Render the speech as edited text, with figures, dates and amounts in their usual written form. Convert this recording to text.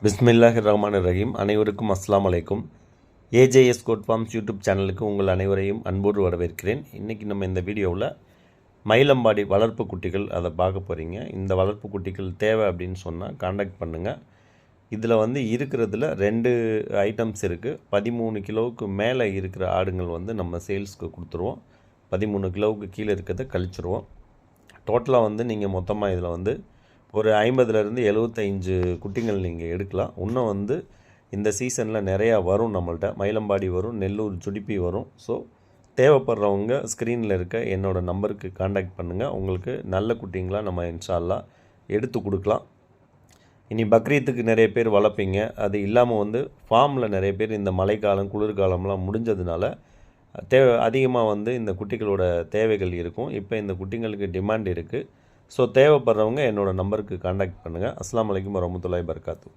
பிஸ்மில்லாஹிர்ரஹ்மானிர் ரஹீம். அனைவருக்கும் அஸ்ஸலாமு அலைக்கும். ஏஜேஎஸ் கோட் ஃபார்ம்ஸ் யூடியூப் சேனலுக்கு உங்கள் அனைவரையும் அன்போடு வரவேற்கிறேன். இன்றைக்கி நம்ம இந்த வீடியோவில் மயிலம்பாடி வளர்ப்பு குட்டிகள் அதை பார்க்க போகிறீங்க. இந்த வளர்ப்பு குட்டிகள் தேவை அப்படின்னு சொன்னால் காண்டாக்ட் பண்ணுங்கள். இதில் இருக்கிறதுல 2 ஐட்டம்ஸ் இருக்குது. 13 கிலோவுக்கு மேலே இருக்கிற ஆடுங்கள் நம்ம சேல்ஸ்க்கு கொடுத்துருவோம். 13 கிலோவுக்கு கீழே இருக்கிறத கழிச்சிருவோம். டோட்டலாக நீங்கள் மொத்தமாக இதில் ஒரு 50லேருந்து 75 குட்டிகள் நீங்கள் எடுக்கலாம். இன்னும் இந்த சீசனில் நிறையா வரும். நம்மள்ட்ட மயிலம்பாடி வரும், நெல்லூர் ஜுடிப்பி வரும். ஸோ தேவைப்படுறவங்க ஸ்க்ரீனில் இருக்க என்னோடய நம்பருக்கு காண்டாக்ட் பண்ணுங்கள். உங்களுக்கு நல்ல குட்டிங்களாக நம்ம இன்ஷா அல்லாஹ் எடுத்து கொடுக்கலாம். இனி பக்ரீத்துக்கு நிறைய பேர் வளர்ப்பீங்க. அது இல்லாமல் ஃபார்மில் நிறைய பேர் இந்த மழைக்காலம் குளிர்காலம்லாம் முடிஞ்சதுனால அதிகமாக இந்த குட்டிகளோட தேவைகள் இருக்கும். இப்போ இந்த குட்டிங்களுக்கு டிமாண்ட் இருக்குது. ஸோ தேவைப்படுறவங்க என்னோடய நம்பருக்கு காண்டாக்ட் பண்ணுங்கள். அஸ்ஸலாமு அலைக்கும் வரஹ்மத்துல்லாஹி வபரகாத்துஹு.